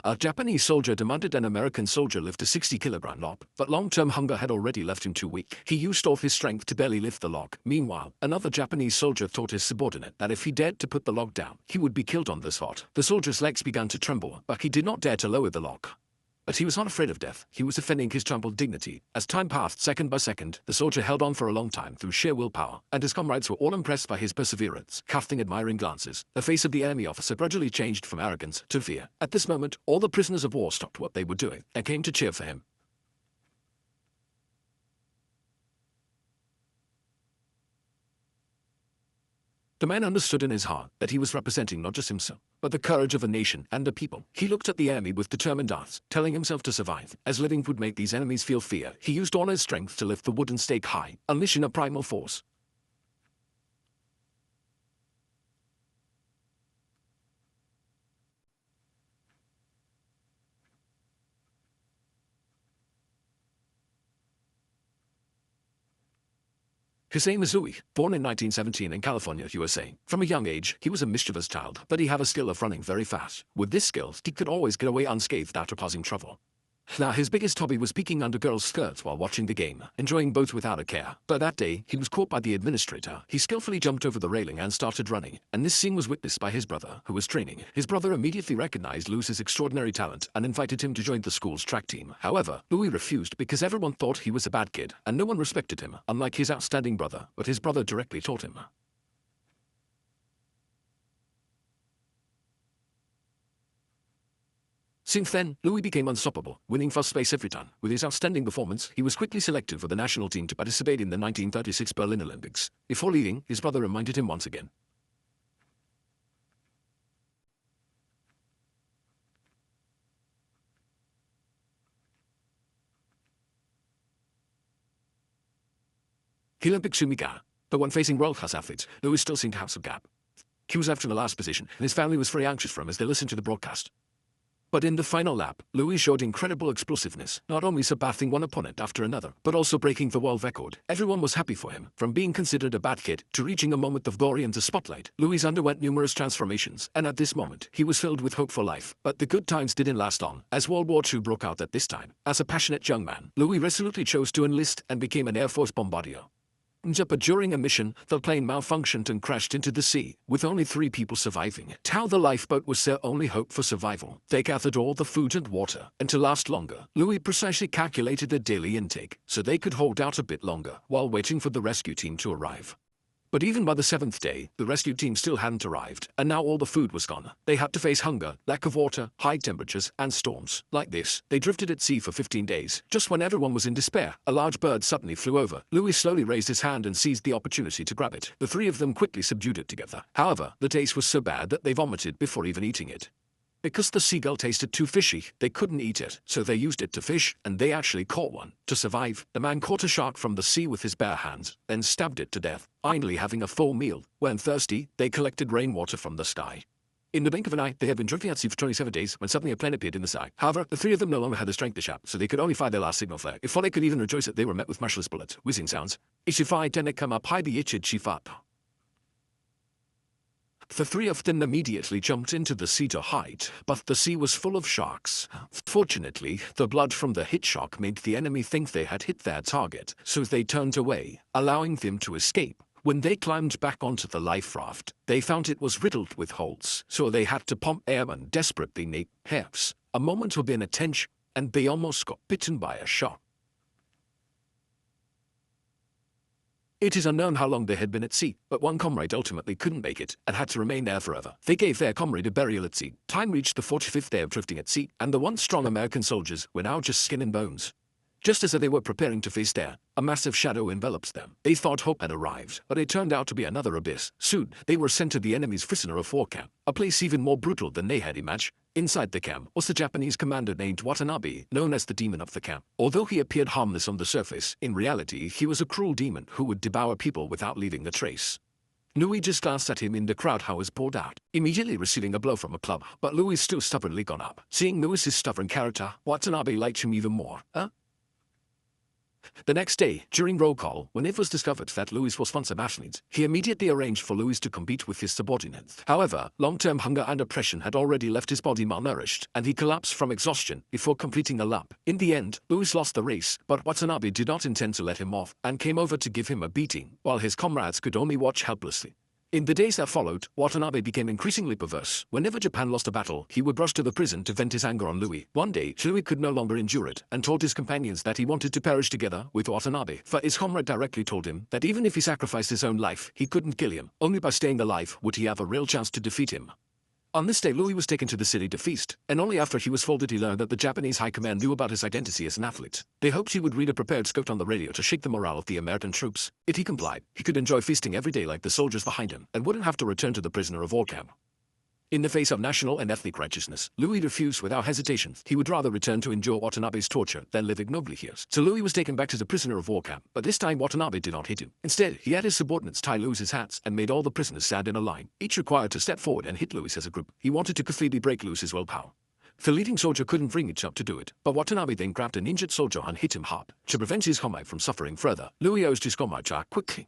A Japanese soldier demanded an American soldier lift a 60-kilogram log, but long-term hunger had already left him too weak. He used all his strength to barely lift the log. Meanwhile, another Japanese soldier told his subordinate that if he dared to put the log down, he would be killed on the spot. The soldier's legs began to tremble, but he did not dare to lower the log. But he was not afraid of death. He was defending his trampled dignity. As time passed second by second, the soldier held on for a long time through sheer willpower, and his comrades were all impressed by his perseverance, casting admiring glances. The face of the enemy officer gradually changed from arrogance to fear. At this moment, all the prisoners of war stopped what they were doing and came to cheer for him. The man understood in his heart that he was representing not just himself, but the courage of a nation and a people. He looked at the enemy with determined eyes, telling himself to survive, as living would make these enemies feel fear. He used all his strength to lift the wooden stake high, unleashing a primal force. His name is Louis, born in 1917 in California, USA. From a young age, he was a mischievous child, but he had a skill of running very fast. With this skill, he could always get away unscathed after causing trouble. Now, his biggest hobby was peeking under girls' skirts while watching the game, enjoying both without a care. But that day, he was caught by the administrator. He skillfully jumped over the railing and started running, and this scene was witnessed by his brother, who was training. His brother immediately recognized Louis's extraordinary talent and invited him to join the school's track team. However, Louis refused because everyone thought he was a bad kid, and no one respected him, unlike his outstanding brother. But his brother directly taught him. Since then, Louis became unstoppable, winning first place every time. With his outstanding performance, he was quickly selected for the national team to participate in the 1936 Berlin Olympics. Before leaving, his brother reminded him once again. Olympic Sumiga. But when facing world-class athletes, Louis still seemed to have some gap. He was left in the last position, and his family was very anxious for him as they listened to the broadcast. But in the final lap, Louis showed incredible explosiveness, not only surpassing one opponent after another, but also breaking the world record. Everyone was happy for him, from being considered a bad kid to reaching a moment of glory in the spotlight. Louis underwent numerous transformations, and at this moment, he was filled with hope for life. But the good times didn't last long, as World War II broke out at this time. As a passionate young man, Louis resolutely chose to enlist and became an Air Force bombardier. But during a mission, the plane malfunctioned and crashed into the sea, with only 3 people surviving. How the lifeboat was their only hope for survival. They gathered all the food and water, and to last longer, Louis precisely calculated their daily intake, so they could hold out a bit longer, while waiting for the rescue team to arrive. But even by the 7th day, the rescue team still hadn't arrived, and now all the food was gone. They had to face hunger, lack of water, high temperatures, and storms. Like this, they drifted at sea for 15 days. Just when everyone was in despair, a large bird suddenly flew over. Louis slowly raised his hand and seized the opportunity to grab it. The 3 of them quickly subdued it together. However, the taste was so bad that they vomited before even eating it. Because the seagull tasted too fishy, they couldn't eat it, so they used it to fish, and they actually caught one. To survive, the man caught a shark from the sea with his bare hands, then stabbed it to death, finally having a full meal. When thirsty, they collected rainwater from the sky. In the blink of an eye, they had been drifting at sea for 27 days when suddenly a plane appeared in the sky. However, the 3 of them no longer had the strength to shout, so they could only fire their last signal flare. Before they could even rejoice that they were met with merciless bullets, whizzing sounds. Ishifai denne come up high the itchid shifat. The 3 of them immediately jumped into the sea to hide, but the sea was full of sharks. Fortunately, the blood from the hit shark made the enemy think they had hit their target, so they turned away, allowing them to escape. When they climbed back onto the life raft, they found it was riddled with holes, so they had to pump air and desperately need halves. A moment of inattention, and they almost got bitten by a shark. It is unknown how long they had been at sea, but one comrade ultimately couldn't make it and had to remain there forever. They gave their comrade a burial at sea. Time reached the 45th day of drifting at sea, and the once strong American soldiers were now just skin and bones. Just as they were preparing to face death, a massive shadow envelops them. They thought hope had arrived, but it turned out to be another abyss. Soon, they were sent to the enemy's prisoner of war camp, a place even more brutal than they had imagined. Inside the camp was the Japanese commander named Watanabe, known as the demon of the camp. Although he appeared harmless on the surface, in reality he was a cruel demon who would devour people without leaving a trace. Louis just glanced at him in the crowd how was poured out, immediately receiving a blow from a club, but Louis still stubbornly gone up. Seeing Louis's stubborn character, Watanabe liked him even more. The next day, during roll call, when it was discovered that Louis was once an athlete, he immediately arranged for Louis to compete with his subordinates. However, long-term hunger and oppression had already left his body malnourished, and he collapsed from exhaustion before completing a lap. In the end, Louis lost the race, but Watanabe did not intend to let him off, and came over to give him a beating, while his comrades could only watch helplessly. In the days that followed, Watanabe became increasingly perverse. Whenever Japan lost a battle, he would rush to the prison to vent his anger on Louis. One day, Louis could no longer endure it, and told his companions that he wanted to perish together with Watanabe. For his comrade directly told him that even if he sacrificed his own life, he couldn't kill him. Only by staying alive would he have a real chance to defeat him. On this day, Louis was taken to the city to feast, and only after he was folded he learned that the Japanese high command knew about his identity as an athlete. They hoped he would read a prepared script on the radio to shake the morale of the American troops. If he complied, he could enjoy feasting every day like the soldiers behind him, and wouldn't have to return to the prisoner of war camp. In the face of national and ethnic righteousness, Louis refused without hesitation. He would rather return to endure Watanabe's torture than live ignobly here. So Louis was taken back to the prisoner of war camp, but this time Watanabe did not hit him. Instead, he had his subordinates tie Louis's hats and made all the prisoners stand in a line, each required to step forward and hit Louis as a group. He wanted to completely break Louis's willpower. The leading soldier couldn't bring it up to do it, but Watanabe then grabbed an injured soldier and hit him hard. To prevent his comrade from suffering further, Louis urged his comrade to act quickly.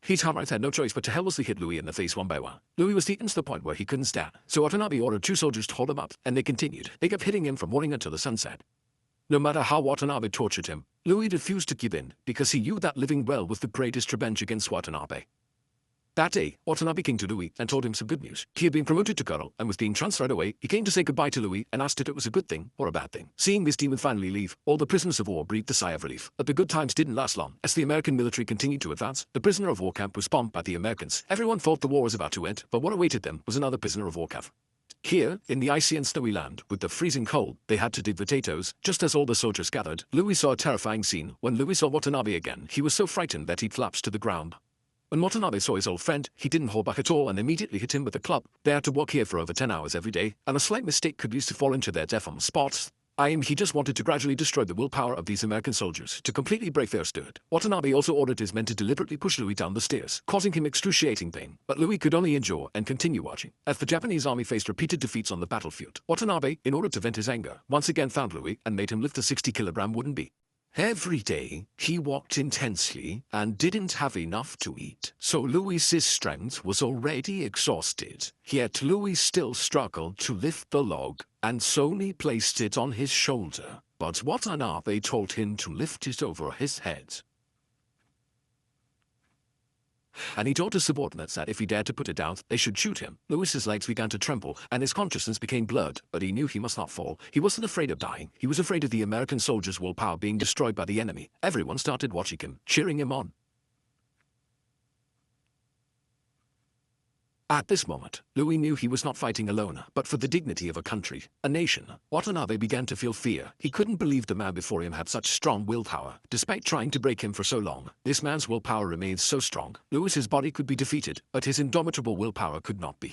His comrades had no choice but to helplessly hit Louis in the face one by one. Louis was beaten to the point where he couldn't stand, so Watanabe ordered 2 soldiers to hold him up, and they continued. They kept hitting him from morning until the sun set. No matter how Watanabe tortured him, Louis refused to give in, because he knew that living well was the greatest revenge against Watanabe. That day, Watanabe came to Louis and told him some good news. He had been promoted to colonel and was being transferred away. He came to say goodbye to Louis and asked if it was a good thing or a bad thing. Seeing this demon finally leave, all the prisoners of war breathed a sigh of relief. But the good times didn't last long. As the American military continued to advance, the prisoner of war camp was bombed by the Americans. Everyone thought the war was about to end, but what awaited them was another prisoner of war camp. Here, in the icy and snowy land, with the freezing cold, they had to dig potatoes. Just as all the soldiers gathered, Louis saw a terrifying scene. When Louis saw Watanabe again, he was so frightened that he collapsed to the ground. When Watanabe saw his old friend, he didn't hold back at all and immediately hit him with a club. They had to walk here for over 10 hours every day, and a slight mistake could lead to fall into their death on the spot. He just wanted to gradually destroy the willpower of these American soldiers to completely break their spirit. Watanabe also ordered his men to deliberately push Louis down the stairs, causing him excruciating pain. But Louis could only endure and continue watching. As the Japanese army faced repeated defeats on the battlefield, Watanabe, in order to vent his anger, once again found Louis and made him lift a 60-kilogram wooden beam. Every day, he walked intensely and didn't have enough to eat, so Louis's strength was already exhausted. Yet Louis still struggled to lift the log, and Sony placed it on his shoulder, but Watanabe told him to lift it over his head. And he told his subordinates that if he dared to put it down, they should shoot him. Louis's legs began to tremble, and his consciousness became blurred, but he knew he must not fall. He wasn't afraid of dying. He was afraid of the American soldiers' willpower being destroyed by the enemy. Everyone started watching him, cheering him on. At this moment, Louis knew he was not fighting alone, but for the dignity of a country, a nation. Watanabe began to feel fear. He couldn't believe the man before him had such strong willpower. Despite trying to break him for so long, this man's willpower remained so strong. Louis's body could be defeated, but his indomitable willpower could not be.